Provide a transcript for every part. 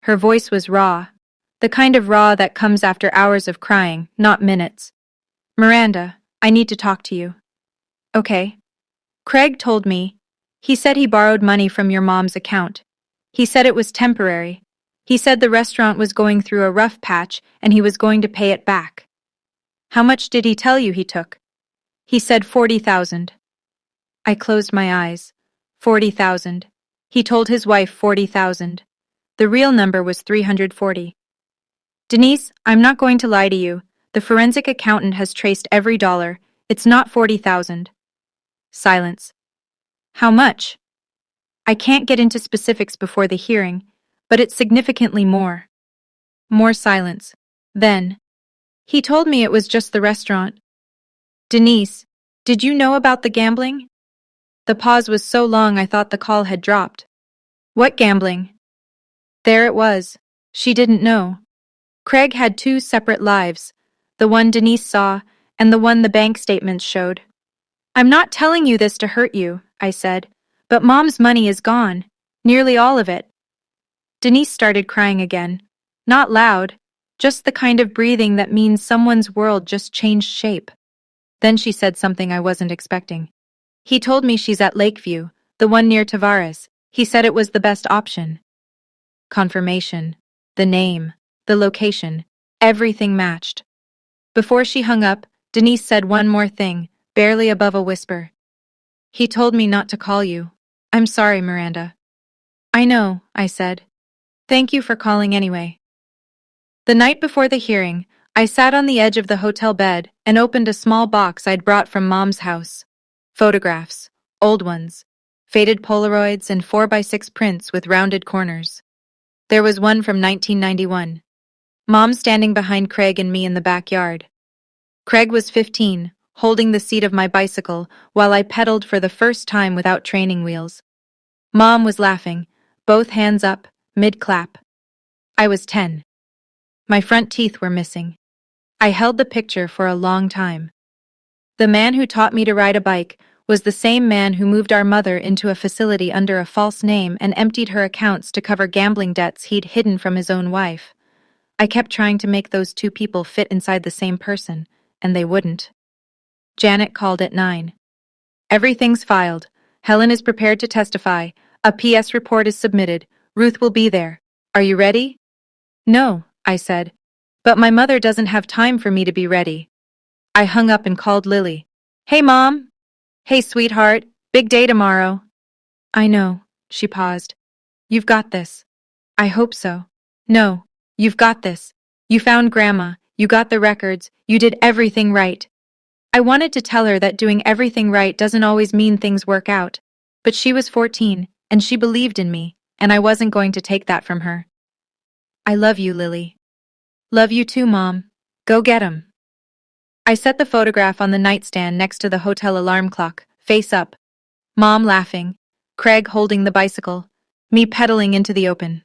Her voice was raw, the kind of raw that comes after hours of crying, not minutes. "Miranda, I need to talk to you." "Okay." "Craig told me. He said he borrowed money from your mom's account. He said it was temporary. He said the restaurant was going through a rough patch and he was going to pay it back." "How much did he tell you he took?" "He said 40,000. I closed my eyes. 40,000. He told his wife 40,000. The real number was 340. "Denise, I'm not going to lie to you. The forensic accountant has traced every dollar. It's not 40,000. Silence. "How much?" "I can't get into specifics before the hearing, but it's significantly more." More silence. Then, "He told me it was just the restaurant." "Denise, did you know about the gambling?" The pause was so long I thought the call had dropped. "What gambling?" There it was. She didn't know. Craig had two separate lives, the one Denise saw and the one the bank statements showed. "I'm not telling you this to hurt you," I said, "but Mom's money is gone. Nearly all of it." Denise started crying again. Not loud, just the kind of breathing that means someone's world just changed shape. Then she said something I wasn't expecting. "He told me she's at Lakeview, the one near Tavares. He said it was the best option." Confirmation. The name. The location. Everything matched. Before she hung up, Denise said one more thing, barely above a whisper. "He told me not to call you. I'm sorry, Miranda." "I know," I said. "Thank you for calling anyway." The night before the hearing, I sat on the edge of the hotel bed and opened a small box I'd brought from Mom's house. Photographs. Old ones. Faded Polaroids and 4x6 prints with rounded corners. There was one from 1991. Mom standing behind Craig and me in the backyard. Craig was 15, holding the seat of my bicycle while I pedaled for the first time without training wheels. Mom was laughing, both hands up, mid-clap. I was 10. My front teeth were missing. I held the picture for a long time. The man who taught me to ride a bike was the same man who moved our mother into a facility under a false name and emptied her accounts to cover gambling debts he'd hidden from his own wife. I kept trying to make those two people fit inside the same person, and they wouldn't. Janet called at 9. "Everything's filed. Helen is prepared to testify. A PS report is submitted. Ruth will be there. Are you ready?" "No," I said. "But my mother doesn't have time for me to be ready." I hung up and called Lily. "Hey, Mom." "Hey, sweetheart. Big day tomorrow." "I know." She paused. "You've got this." "I hope so." "No. You've got this. You found Grandma. You got the records. You did everything right." I wanted to tell her that doing everything right doesn't always mean things work out. But she was 14, and she believed in me, and I wasn't going to take that from her. "I love you, Lily." "Love you too, Mom. Go get 'em." I set the photograph on the nightstand next to the hotel alarm clock, face up. Mom laughing, Craig holding the bicycle, me pedaling into the open.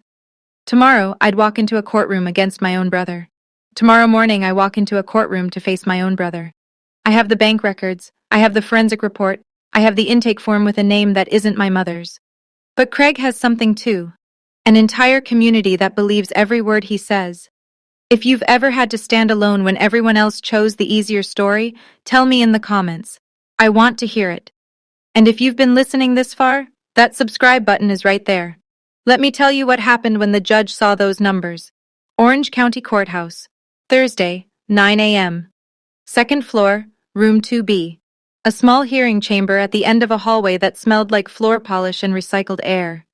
Tomorrow, I'd walk into a courtroom against my own brother. Tomorrow morning, I walk into a courtroom to face my own brother. I have the bank records, I have the forensic report, I have the intake form with a name that isn't my mother's. But Craig has something too. An entire community that believes every word he says. If you've ever had to stand alone when everyone else chose the easier story, tell me in the comments. I want to hear it. And if you've been listening this far, that subscribe button is right there. Let me tell you what happened when the judge saw those numbers. Orange County Courthouse. Thursday, 9 a.m. Second floor, room 2B. A small hearing chamber at the end of a hallway that smelled like floor polish and recycled air.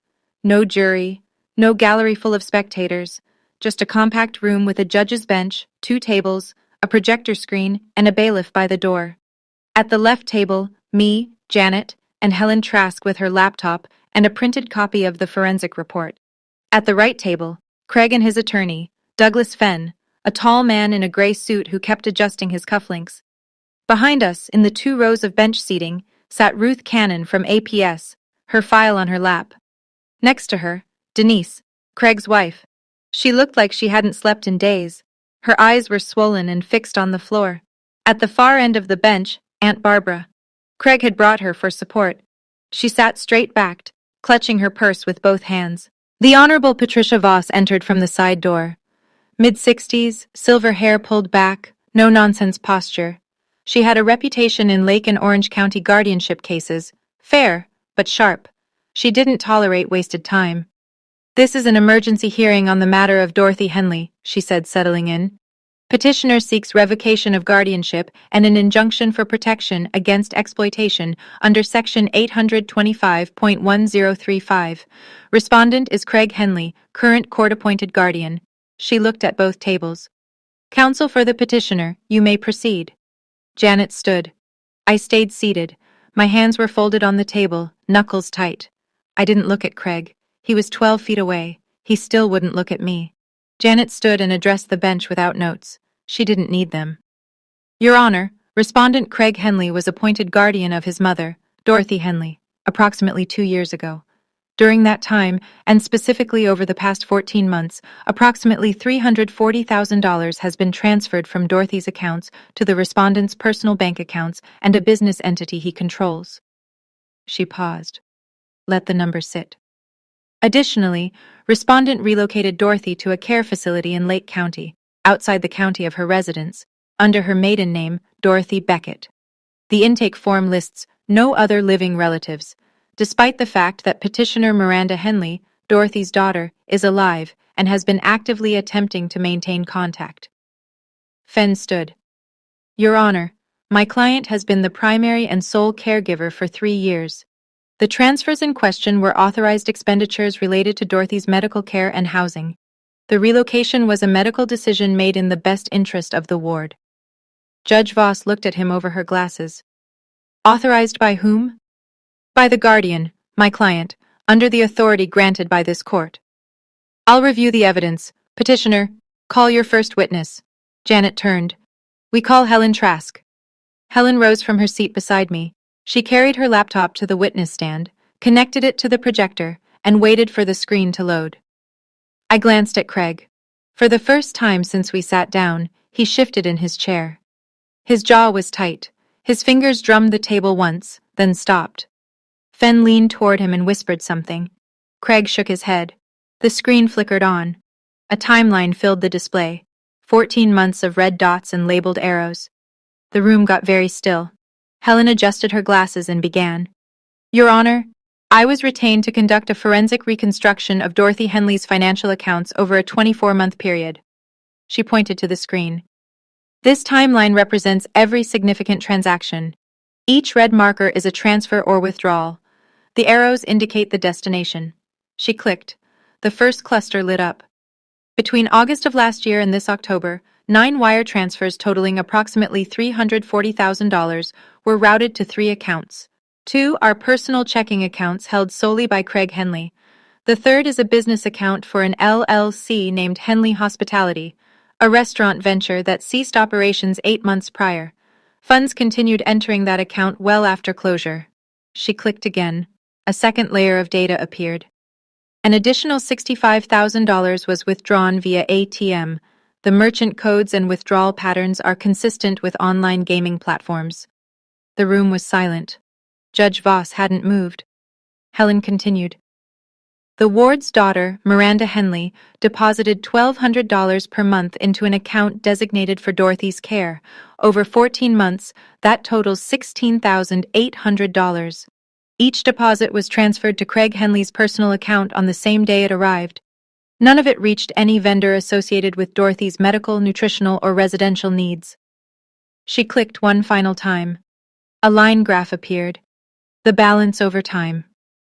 No jury, no gallery full of spectators, just a compact room with a judge's bench, 2 tables, a projector screen, and a bailiff by the door. At the left table, me, Janet, and Helen Trask with her laptop and a printed copy of the forensic report. At the right table, Craig and his attorney, Douglas Fenn, a tall man in a gray suit who kept adjusting his cufflinks. Behind us, in the 2 rows of bench seating, sat Ruth Cannon from APS, her file on her lap. Next to her, Denise, Craig's wife. She looked like she hadn't slept in days. Her eyes were swollen and fixed on the floor. At the far end of the bench, Aunt Barbara. Craig had brought her for support. She sat straight-backed, clutching her purse with both hands. The Honorable Patricia Voss entered from the side door. Mid-60s, silver hair pulled back, no-nonsense posture. She had a reputation in Lake and Orange County guardianship cases, fair, but sharp. She didn't tolerate wasted time. "This is an emergency hearing on the matter of Dorothy Henley," she said, settling in. "Petitioner seeks revocation of guardianship and an injunction for protection against exploitation under Section 825.1035. Respondent is Craig Henley, current court-appointed guardian." She looked at both tables. "Counsel for the petitioner, you may proceed." Janet stood. I stayed seated. My hands were folded on the table, knuckles tight. I didn't look at Craig. He was 12 feet away. He still wouldn't look at me. Janet stood and addressed the bench without notes. She didn't need them. "Your Honor, Respondent Craig Henley was appointed guardian of his mother, Dorothy Henley, approximately 2 years ago. During that time, and specifically over the past 14 months, approximately $340,000 has been transferred from Dorothy's accounts to the respondent's personal bank accounts and a business entity he controls." She paused. Let the number sit. "Additionally, respondent relocated Dorothy to a care facility in Lake County, outside the county of her residence, under her maiden name, Dorothy Beckett. The intake form lists no other living relatives, despite the fact that petitioner Miranda Henley, Dorothy's daughter, is alive and has been actively attempting to maintain contact." Fenn stood. "Your Honor, my client has been the primary and sole caregiver for 3 years. The transfers in question were authorized expenditures related to Dorothy's medical care and housing. The relocation was a medical decision made in the best interest of the ward." Judge Voss looked at him over her glasses. "Authorized by whom?" "By the guardian, my client, under the authority granted by this court." "I'll review the evidence. Petitioner, call your first witness." Janet turned. "We call Helen Trask." Helen rose from her seat beside me. She carried her laptop to the witness stand, connected it to the projector, and waited for the screen to load. I glanced at Craig. For the first time since we sat down, he shifted in his chair. His jaw was tight. His fingers drummed the table once, then stopped. Fenn leaned toward him and whispered something. Craig shook his head. The screen flickered on. A timeline filled the display. 14 months of red dots and labeled arrows. The room got very still. Helen adjusted her glasses and began. "Your Honor, I was retained to conduct a forensic reconstruction of Dorothy Henley's financial accounts over a 24-month period." She pointed to the screen. "This timeline represents every significant transaction. Each red marker is a transfer or withdrawal. The arrows indicate the destination." She clicked. The first cluster lit up. "Between August of last year and this October, 9 wire transfers totaling approximately $340,000 were routed to 3 accounts. 2 are personal checking accounts held solely by Craig Henley. The third is a business account for an LLC named Henley Hospitality, a restaurant venture that ceased operations 8 months prior. Funds continued entering that account well after closure." She clicked again. A second layer of data appeared. An additional $65,000 was withdrawn via ATM. The merchant codes and withdrawal patterns are consistent with online gaming platforms. The room was silent. Judge Voss hadn't moved. Helen continued. "The ward's daughter, Miranda Henley, deposited $1,200 per month into an account designated for Dorothy's care. Over 14 months, that totals $16,800. Each deposit was transferred to Craig Henley's personal account on the same day it arrived. None of it reached any vendor associated with Dorothy's medical, nutritional, or residential needs." She clicked one final time. A line graph appeared. The balance over time.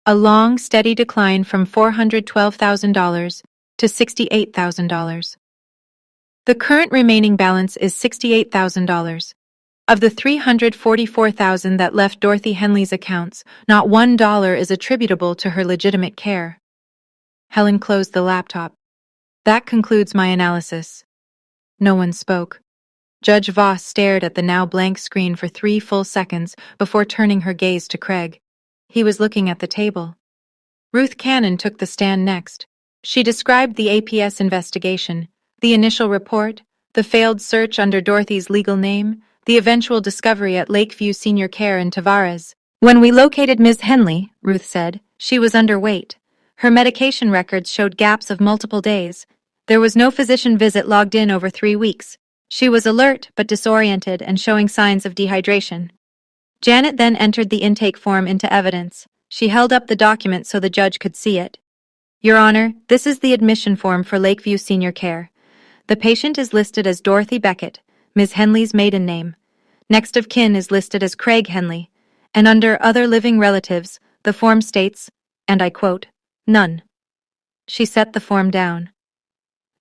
A long, steady decline from $412,000 to $68,000. The current remaining balance is $68,000. Of the $344,000 that left Dorothy Henley's accounts, not $1 is attributable to her legitimate care. Helen closed the laptop. "That concludes my analysis." No one spoke. Judge Voss stared at the now blank screen for 3 full seconds before turning her gaze to Craig. He was looking at the table. Ruth Cannon took the stand next. She described the APS investigation, the initial report, the failed search under Dorothy's legal name, the eventual discovery at Lakeview Senior Care in Tavares. "When we located Ms. Henley," Ruth said, "she was underweight. Her medication records showed gaps of multiple days. There was no physician visit logged in over 3 weeks. She was alert but disoriented and showing signs of dehydration. Janet then entered the intake form into evidence. She held up the document so the judge could see it. Your Honor, this is the admission form for Lakeview Senior Care. The patient is listed as Dorothy Beckett, Ms. Henley's maiden name. Next of kin is listed as Craig Henley, and under Other Living Relatives, the form states, and I quote, none. She set the form down.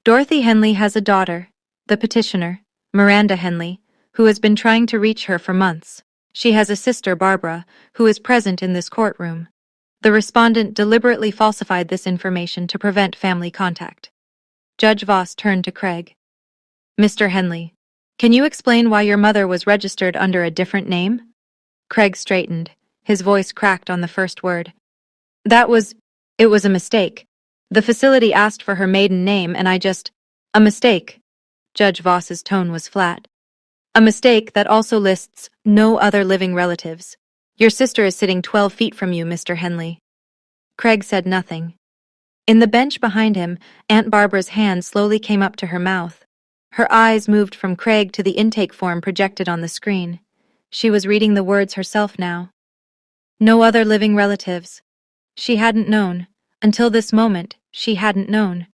Dorothy Henley has a daughter, the petitioner, Miranda Henley, who has been trying to reach her for months. She has a sister, Barbara, who is present in this courtroom. The respondent deliberately falsified this information to prevent family contact. Judge Voss turned to Craig. Mr. Henley, can you explain why your mother was registered under a different name? Craig straightened. His voice cracked on the first word. It was a mistake. The facility asked for her maiden name and a mistake. Judge Voss's tone was flat. A mistake that also lists no other living relatives. Your sister is sitting 12 feet from you, Mr. Henley. Craig said nothing. In the bench behind him, Aunt Barbara's hand slowly came up to her mouth. Her eyes moved from Craig to the intake form projected on the screen. She was reading the words herself now. No other living relatives. She hadn't known. Until this moment, she hadn't known.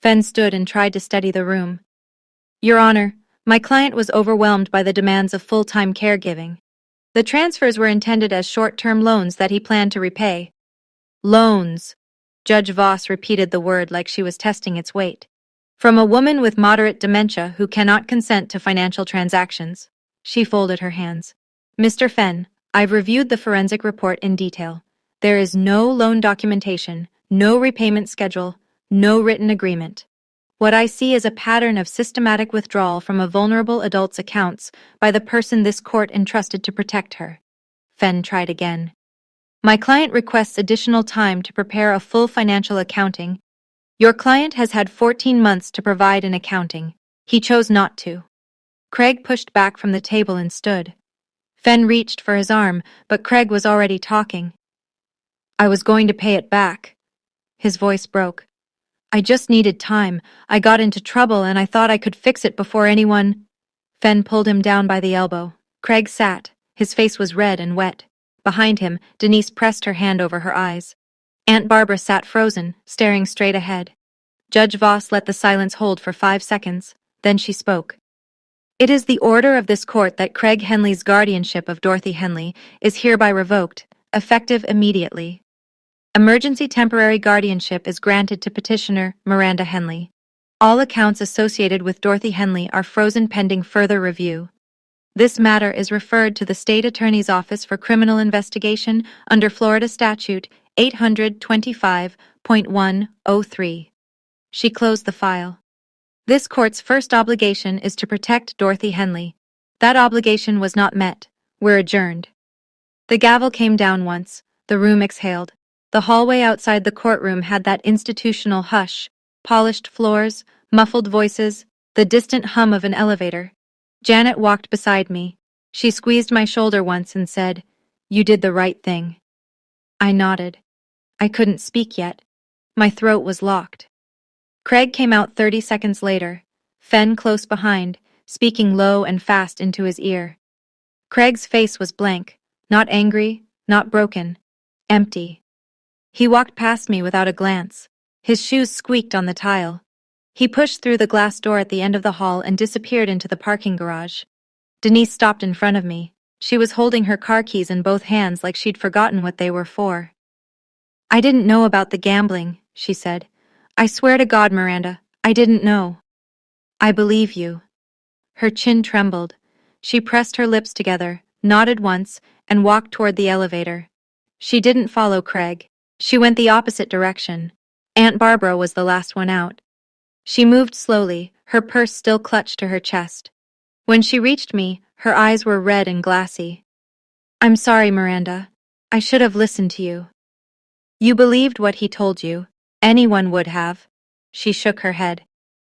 Fenn stood and tried to steady the room. Your Honor, my client was overwhelmed by the demands of full-time caregiving. The transfers were intended as short-term loans that he planned to repay. Loans. Judge Voss repeated the word like she was testing its weight. From a woman with moderate dementia who cannot consent to financial transactions. She folded her hands. Mr. Fenn, I've reviewed the forensic report in detail. There is no loan documentation, no repayment schedule, no written agreement. What I see is a pattern of systematic withdrawal from a vulnerable adult's accounts by the person this court entrusted to protect her. Fenn tried again. My client requests additional time to prepare a full financial accounting. Your client has had 14 months to provide an accounting. He chose not to. Craig pushed back from the table and stood. Fenn reached for his arm, but Craig was already talking. I was going to pay it back. His voice broke. I just needed time. I got into trouble and I thought I could fix it before anyone. Fenn pulled him down by the elbow. Craig sat. His face was red and wet. Behind him, Denise pressed her hand over her eyes. Aunt Barbara sat frozen, staring straight ahead. Judge Voss let the silence hold for 5 seconds. Then she spoke. It is the order of this court that Craig Henley's guardianship of Dorothy Henley is hereby revoked, effective immediately. Emergency temporary guardianship is granted to petitioner Miranda Henley. All accounts associated with Dorothy Henley are frozen pending further review. This matter is referred to the State Attorney's Office for Criminal Investigation under Florida Statute 825.103. She closed the file. This court's first obligation is to protect Dorothy Henley. That obligation was not met. We're adjourned. The gavel came down once. The room exhaled. The hallway outside the courtroom had that institutional hush, polished floors, muffled voices, the distant hum of an elevator. Janet walked beside me. She squeezed my shoulder once and said, "You did the right thing." I nodded. I couldn't speak yet. My throat was locked. Craig came out 30 seconds later, Fenn close behind, speaking low and fast into his ear. Craig's face was blank, not angry, not broken, empty. He walked past me without a glance. His shoes squeaked on the tile. He pushed through the glass door at the end of the hall and disappeared into the parking garage. Denise stopped in front of me. She was holding her car keys in both hands like she'd forgotten what they were for. I didn't know about the gambling, she said. I swear to God, Miranda, I didn't know. I believe you. Her chin trembled. She pressed her lips together, nodded once, and walked toward the elevator. She didn't follow Craig. She went the opposite direction. Aunt Barbara was the last one out. She moved slowly, her purse still clutched to her chest. When she reached me, her eyes were red and glassy. I'm sorry, Miranda. I should have listened to you. You believed what he told you. Anyone would have. She shook her head.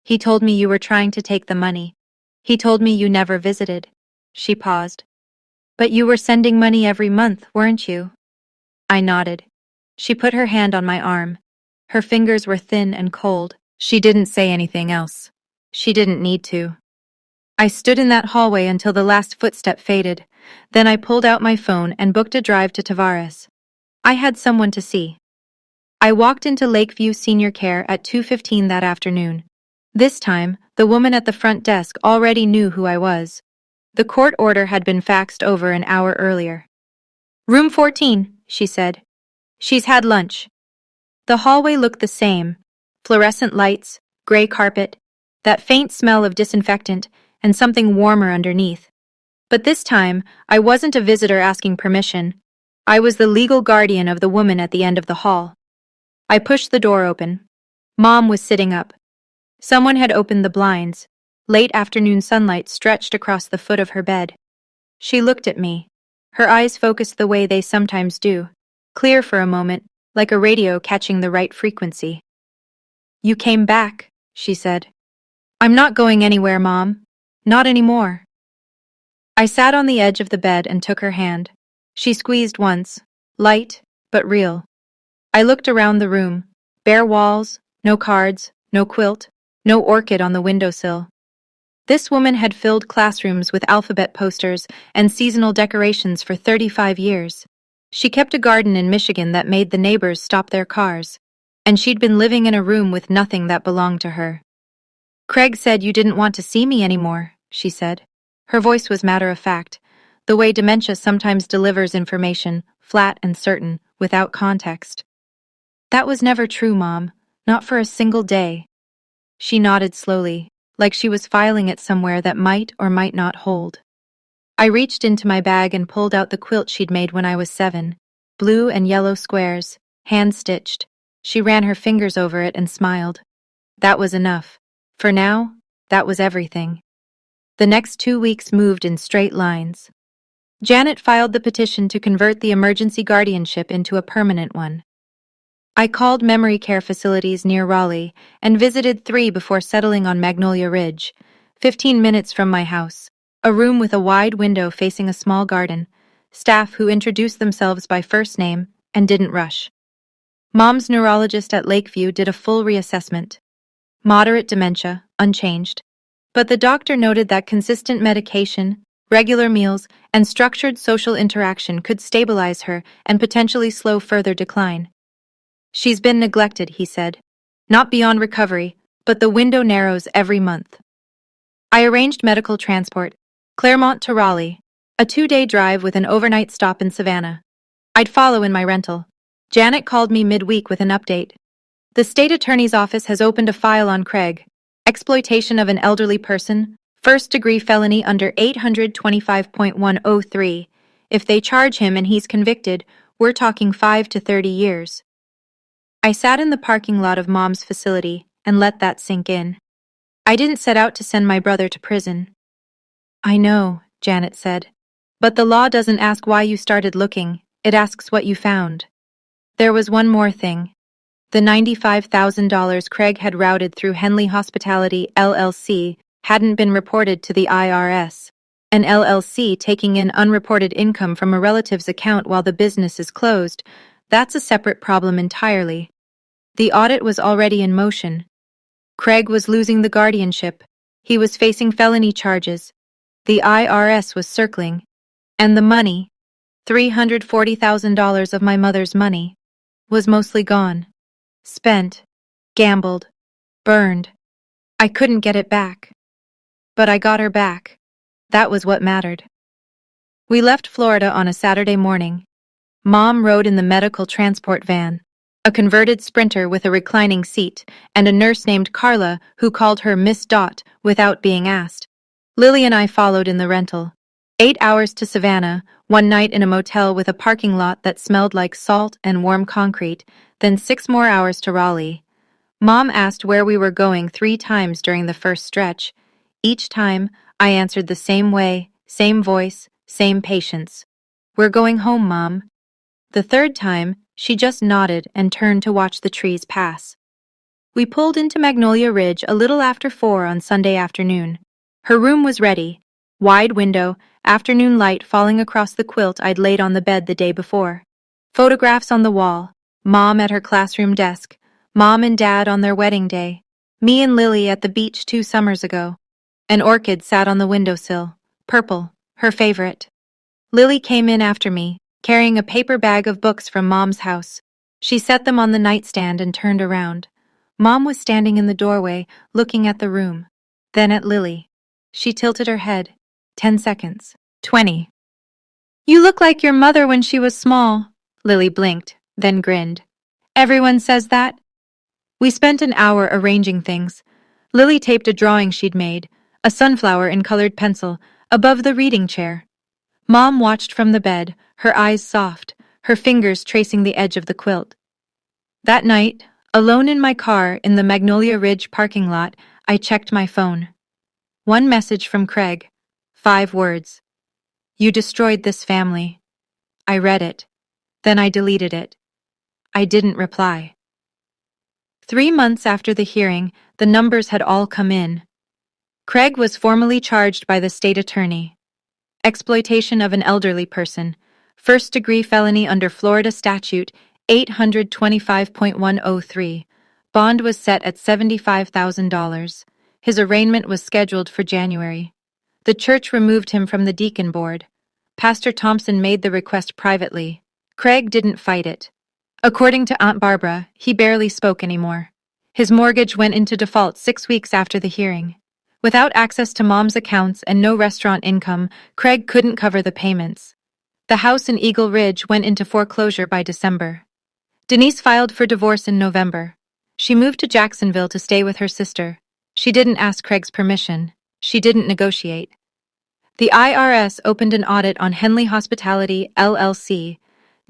He told me you were trying to take the money. He told me you never visited. She paused. But you were sending money every month, weren't you? I nodded. She put her hand on my arm. Her fingers were thin and cold. She didn't say anything else. She didn't need to. I stood in that hallway until the last footstep faded. Then I pulled out my phone and booked a drive to Tavares. I had someone to see. I walked into Lakeview Senior Care at 2:15 that afternoon. This time, the woman at the front desk already knew who I was. The court order had been faxed over an hour earlier. "Room 14, she said. "She's had lunch." The hallway looked the same. Fluorescent lights, gray carpet, that faint smell of disinfectant, and something warmer underneath. But this time, I wasn't a visitor asking permission. I was the legal guardian of the woman at the end of the hall. I pushed the door open. Mom was sitting up. Someone had opened the blinds. Late afternoon sunlight stretched across the foot of her bed. She looked at me. Her eyes focused the way they sometimes do, clear for a moment, like a radio catching the right frequency. "You came back," she said. "I'm not going anywhere, Mom. Not anymore." I sat on the edge of the bed and took her hand. She squeezed once, light, but real. I looked around the room. Bare walls, no cards, no quilt, no orchid on the windowsill. This woman had filled classrooms with alphabet posters and seasonal decorations for 35 years. She kept a garden in Michigan that made the neighbors stop their cars. And she'd been living in a room with nothing that belonged to her. "Craig said you didn't want to see me anymore," she said. Her voice was matter-of-fact, the way dementia sometimes delivers information, flat and certain, without context. "That was never true, Mom. Not for a single day." She nodded slowly, like she was filing it somewhere that might or might not hold. I reached into my bag and pulled out the quilt she'd made when I was 7, blue and yellow squares, hand-stitched. She ran her fingers over it and smiled. That was enough. For now, that was everything. The next 2 weeks moved in straight lines. Janet filed the petition to convert the emergency guardianship into a permanent one. I called memory care facilities near Raleigh and visited 3 before settling on Magnolia Ridge, 15 minutes from my house, a room with a wide window facing a small garden, staff who introduced themselves by first name and didn't rush. Mom's neurologist at Lakeview did a full reassessment. Moderate dementia, unchanged. But the doctor noted that consistent medication, regular meals, and structured social interaction could stabilize her and potentially slow further decline. "She's been neglected," he said. "Not beyond recovery, but the window narrows every month." I arranged medical transport, Claremont to Raleigh, a 2-day drive with an overnight stop in Savannah. I'd follow in my rental. Janet called me midweek with an update. "The state attorney's office has opened a file on Craig. Exploitation of an elderly person, first-degree felony under 825.103. If they charge him and he's convicted, we're talking 5 to 30 years. I sat in the parking lot of Mom's facility and let that sink in. I didn't set out to send my brother to prison. "I know," Janet said. "But the law doesn't ask why you started looking, it asks what you found." There was one more thing. The $95,000 Craig had routed through Henley Hospitality LLC hadn't been reported to the IRS. An LLC taking in unreported income from a relative's account while the business is closed, that's a separate problem entirely. The audit was already in motion. Craig was losing the guardianship. He was facing felony charges. The IRS was circling. And the money, $340,000 of my mother's money, was mostly gone. Spent, gambled, burned. I couldn't get it back. But I got her back. That was what mattered. We left Florida on a Saturday morning. Mom rode in the medical transport van, a converted Sprinter with a reclining seat, and a nurse named Carla who called her Miss Dot without being asked. Lily and I followed in the rental. 8 hours to Savannah, one night in a motel with a parking lot that smelled like salt and warm concrete, then 6 more hours to Raleigh. Mom asked where we were going 3 times during the first stretch. Each time, I answered the same way, same voice, same patience. "We're going home, Mom." The third time, she just nodded and turned to watch the trees pass. We pulled into Magnolia Ridge a little after 4 on Sunday afternoon. Her room was ready. Wide window, afternoon light falling across the quilt I'd laid on the bed the day before. Photographs on the wall. Mom at her classroom desk. Mom and Dad on their wedding day. Me and Lily at the beach 2 summers ago. An orchid sat on the windowsill. Purple, her favorite. Lily came in after me, carrying a paper bag of books from Mom's house. She set them on the nightstand and turned around. Mom was standing in the doorway, looking at the room. Then at Lily. She tilted her head. 10 seconds. 20. You look like your mother when she was small. Lily blinked, then grinned. Everyone says that. We spent an hour arranging things. Lily taped a drawing she'd made, a sunflower in colored pencil, above the reading chair. Mom watched from the bed, her eyes soft, her fingers tracing the edge of the quilt. That night, alone in my car in the Magnolia Ridge parking lot, I checked my phone. One message from Craig. 5 words. You destroyed this family. I read it. Then I deleted it. I didn't reply. 3 months after the hearing, the numbers had all come in. Craig was formally charged by the state attorney. Exploitation of an elderly person. First-degree felony under Florida Statute 825.103. Bond was set at $75,000. His arraignment was scheduled for January. The church removed him from the deacon board. Pastor Thompson made the request privately. Craig didn't fight it. According to Aunt Barbara, he barely spoke anymore. His mortgage went into default 6 weeks after the hearing. Without access to Mom's accounts and no restaurant income, Craig couldn't cover the payments. The house in Eagle Ridge went into foreclosure by December. Denise filed for divorce in November. She moved to Jacksonville to stay with her sister. She didn't ask Craig's permission. She didn't negotiate. The IRS opened an audit on Henley Hospitality, LLC,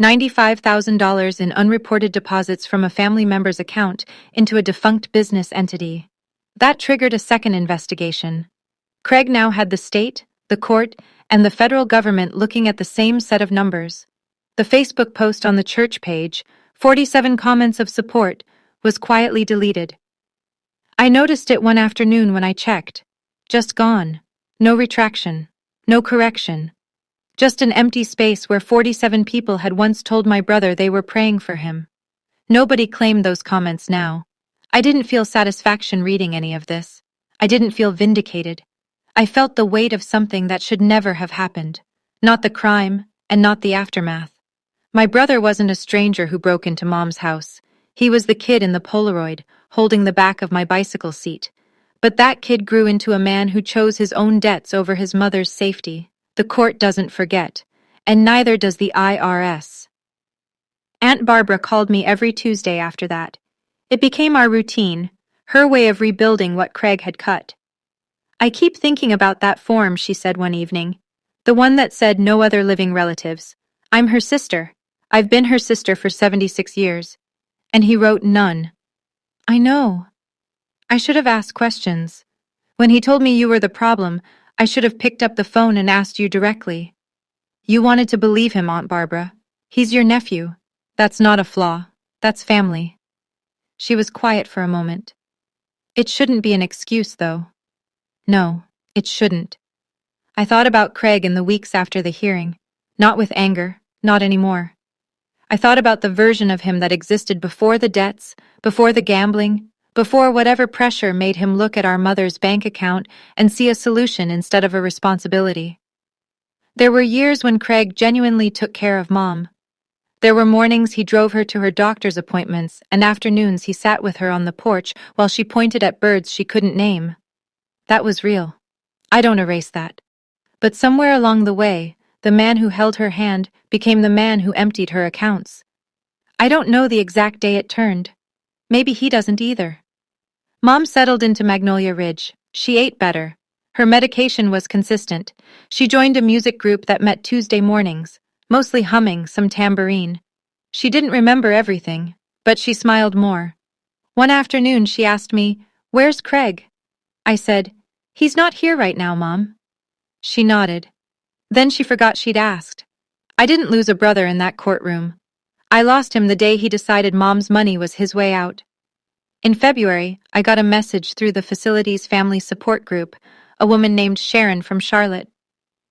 $95,000 in unreported deposits from a family member's account into a defunct business entity. That triggered a second investigation. Craig now had the state, the court, and the federal government looking at the same set of numbers. The Facebook post on the church page, 47 comments of support, was quietly deleted. I noticed it one afternoon when I checked. Just gone. No retraction. No correction. Just an empty space where 47 people had once told my brother they were praying for him. Nobody claimed those comments now. I didn't feel satisfaction reading any of this. I didn't feel vindicated. I felt the weight of something that should never have happened. Not the crime, and not the aftermath. My brother wasn't a stranger who broke into Mom's house. He was the kid in the Polaroid, holding the back of my bicycle seat. But that kid grew into a man who chose his own debts over his mother's safety. The court doesn't forget, and neither does the IRS. Aunt Barbara called me every Tuesday after that. It became our routine, her way of rebuilding what Craig had cut. I keep thinking about that form, she said one evening. The one that said no other living relatives. I'm her sister. I've been her sister for 76 years. And he wrote none. I know. I should have asked questions. When he told me you were the problem, I should have picked up the phone and asked you directly. You wanted to believe him, Aunt Barbara. He's your nephew. That's not a flaw. That's family. She was quiet for a moment. It shouldn't be an excuse, though. No, it shouldn't. I thought about Craig in the weeks after the hearing. Not with anger, not anymore. I thought about the version of him that existed before the debts, before the gambling, before whatever pressure made him look at our mother's bank account and see a solution instead of a responsibility. There were years when Craig genuinely took care of Mom. There were mornings he drove her to her doctor's appointments, and afternoons he sat with her on the porch while she pointed at birds she couldn't name. That was real. I don't erase that. But somewhere along the way, the man who held her hand became the man who emptied her accounts. I don't know the exact day it turned. Maybe he doesn't either. Mom settled into Magnolia Ridge. She ate better. Her medication was consistent. She joined a music group that met Tuesday mornings, mostly humming some tambourine. She didn't remember everything, but she smiled more. One afternoon she asked me, "Where's Craig?" I said, "He's not here right now, Mom." She nodded. Then she forgot she'd asked. I didn't lose a brother in that courtroom. I lost him the day he decided Mom's money was his way out. In February, I got a message through the facility's family support group, a woman named Sharon from Charlotte.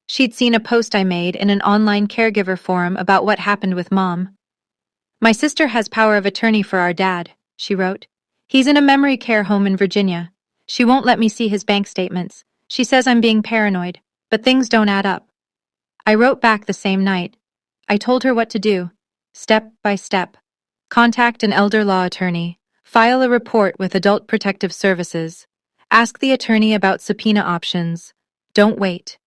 She'd seen a post I made in an online caregiver forum about what happened with Mom. "My sister has power of attorney for our dad," she wrote. He's in a memory care home in Virginia. She won't let me see his bank statements. She says I'm being paranoid, but things don't add up. I wrote back the same night. I told her what to do, step by step. Contact an elder law attorney, file a report with Adult Protective Services, ask the attorney about subpoena options. Don't wait.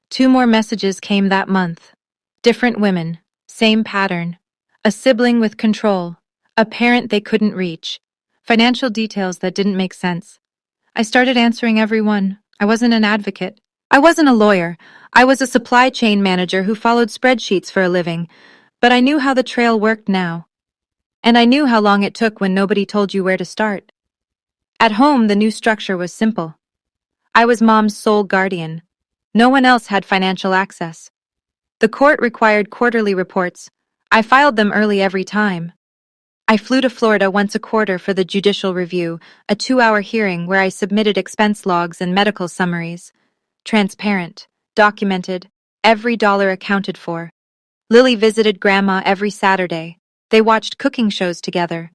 2 more messages came that month. Different women, same pattern. A sibling with control, a parent they couldn't reach, financial details that didn't make sense. I started answering every one. I wasn't an advocate. I wasn't a lawyer. I was a supply chain manager who followed spreadsheets for a living, but I knew how the trail worked now. And I knew how long it took when nobody told you where to start. At home, the new structure was simple. I was Mom's sole guardian. No one else had financial access. The court required quarterly reports. I filed them early every time. I flew to Florida once a quarter for the judicial review, a 2-hour hearing where I submitted expense logs and medical summaries. Transparent, documented, every dollar accounted for. Lily visited Grandma every Saturday. They watched cooking shows together.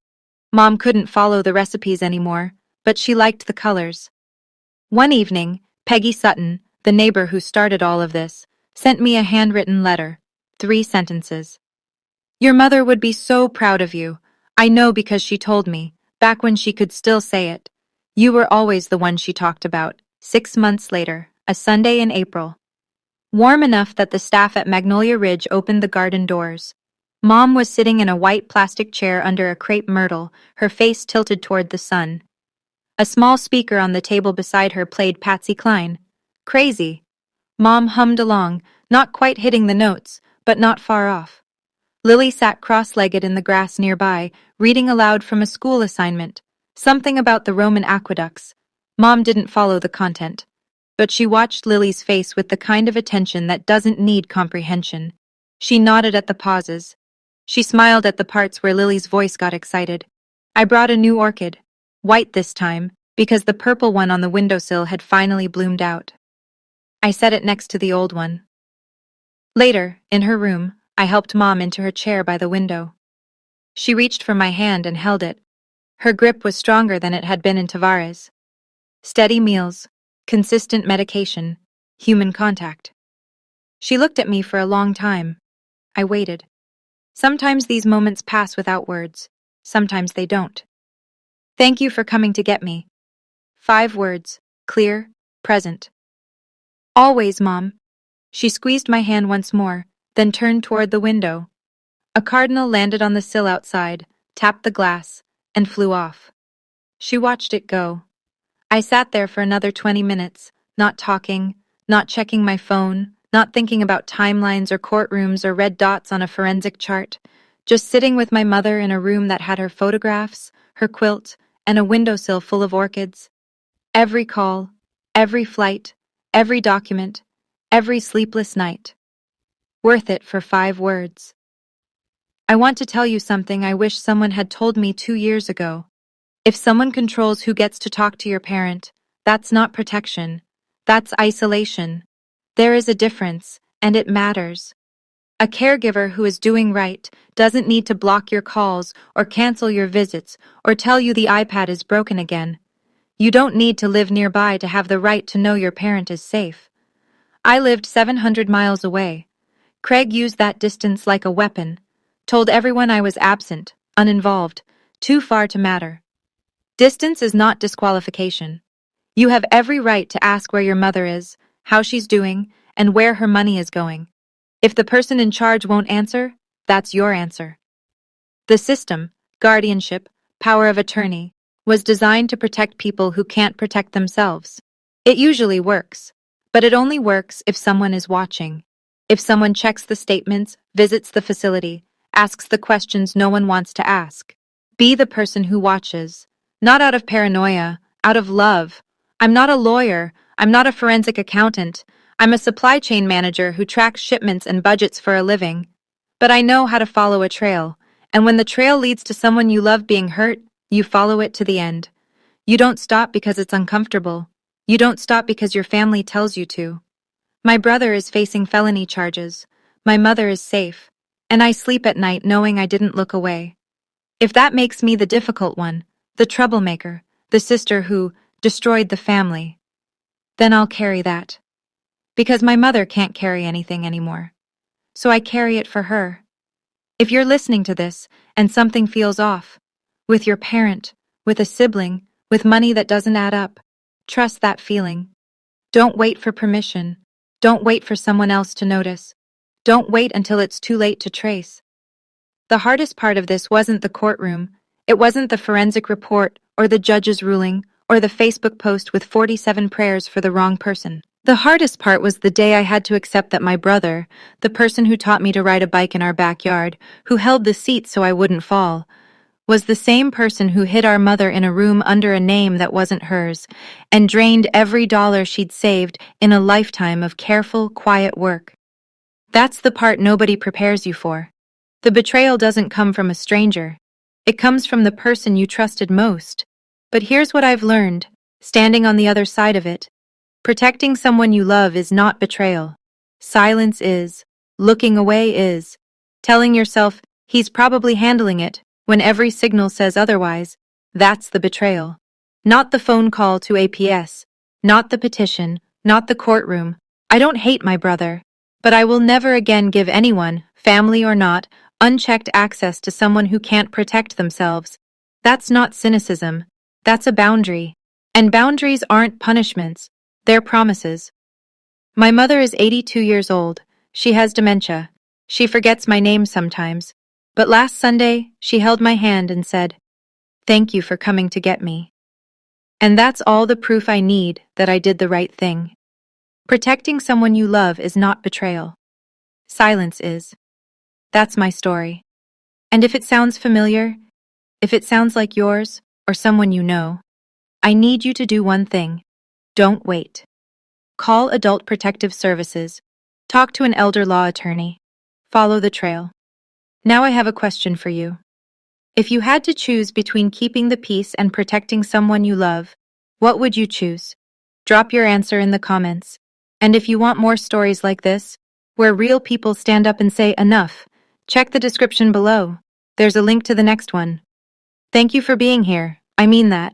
Mom couldn't follow the recipes anymore, but she liked the colors. One evening, Peggy Sutton, the neighbor who started all of this, sent me a handwritten letter. 3 sentences. Your mother would be so proud of you. I know because she told me, back when she could still say it. You were always the one she talked about. 6 months later, a Sunday in April. Warm enough that the staff at Magnolia Ridge opened the garden doors. Mom was sitting in a white plastic chair under a crepe myrtle, her face tilted toward the sun. A small speaker on the table beside her played Patsy Cline. Crazy. Mom hummed along, not quite hitting the notes, but not far off. Lily sat cross-legged in the grass nearby, reading aloud from a school assignment. Something about the Roman aqueducts. Mom didn't follow the content, but she watched Lily's face with the kind of attention that doesn't need comprehension. She nodded at the pauses. She smiled at the parts where Lily's voice got excited. I brought a new orchid. White this time, because the purple one on the windowsill had finally bloomed out. I set it next to the old one. Later, in her room, I helped Mom into her chair by the window. She reached for my hand and held it. Her grip was stronger than it had been in Tavares. Steady meals, consistent medication, human contact. She looked at me for a long time. I waited. Sometimes these moments pass without words. Sometimes they don't. Thank you for coming to get me. 5 words, clear, present. Always, Mom. She squeezed my hand once more, then turned toward the window. A cardinal landed on the sill outside, tapped the glass, and flew off. She watched it go. I sat there for another 20 minutes, not talking, not checking my phone, not thinking about timelines or courtrooms or red dots on a forensic chart, just sitting with my mother in a room that had her photographs, her quilt, and a windowsill full of orchids. Every call, every flight, every document, every sleepless night. Worth it for 5 words. I want to tell you something I wish someone had told me 2 years ago. If someone controls who gets to talk to your parent, that's not protection. That's isolation. There is a difference, and it matters. A caregiver who is doing right doesn't need to block your calls or cancel your visits or tell you the iPad is broken again. You don't need to live nearby to have the right to know your parent is safe. I lived 700 miles away. Craig used that distance like a weapon, told everyone I was absent, uninvolved, too far to matter. Distance is not disqualification. You have every right to ask where your mother is, how she's doing, and where her money is going. If the person in charge won't answer, that's your answer. The system, guardianship, power of attorney, was designed to protect people who can't protect themselves. It usually works, but it only works if someone is watching. If someone checks the statements, visits the facility, asks the questions no one wants to ask. Be the person who watches. Not out of paranoia, out of love. I'm not a lawyer. I'm not a forensic accountant. I'm a supply chain manager who tracks shipments and budgets for a living. But I know how to follow a trail, and when the trail leads to someone you love being hurt, you follow it to the end. You don't stop because it's uncomfortable. You don't stop because your family tells you to. My brother is facing felony charges. My mother is safe, and I sleep at night knowing I didn't look away. If that makes me the difficult one, the troublemaker, the sister who destroyed the family, then I'll carry that. Because my mother can't carry anything anymore. So I carry it for her. If you're listening to this and something feels off, with your parent, with a sibling, with money that doesn't add up, trust that feeling. Don't wait for permission. Don't wait for someone else to notice. Don't wait until it's too late to trace. The hardest part of this wasn't the courtroom. It wasn't the forensic report or the judge's ruling or the Facebook post with 47 prayers for the wrong person. The hardest part was the day I had to accept that my brother, the person who taught me to ride a bike in our backyard, who held the seat so I wouldn't fall, was the same person who hid our mother in a room under a name that wasn't hers and drained every dollar she'd saved in a lifetime of careful, quiet work. That's the part nobody prepares you for. The betrayal doesn't come from a stranger. It comes from the person you trusted most. But here's what I've learned, standing on the other side of it. Protecting someone you love is not betrayal. Silence is. Looking away is. Telling yourself, he's probably handling it, when every signal says otherwise. That's the betrayal. Not the phone call to APS. Not the petition. Not the courtroom. I don't hate my brother. But I will never again give anyone, family or not, unchecked access to someone who can't protect themselves. That's not cynicism. That's a boundary. And boundaries aren't punishments. They're promises. My mother is 82 years old. She has dementia. She forgets my name sometimes. But last Sunday, she held my hand and said, "Thank you for coming to get me." And that's all the proof I need that I did the right thing. Protecting someone you love is not betrayal. Silence is. That's my story. And if it sounds familiar, if it sounds like yours or someone you know, I need you to do one thing. Don't wait. Call Adult Protective Services. Talk to an elder law attorney. Follow the trail. Now I have a question for you. If you had to choose between keeping the peace and protecting someone you love, what would you choose? Drop your answer in the comments. And if you want more stories like this, where real people stand up and say enough, check the description below. There's a link to the next one. Thank you for being here. I mean that.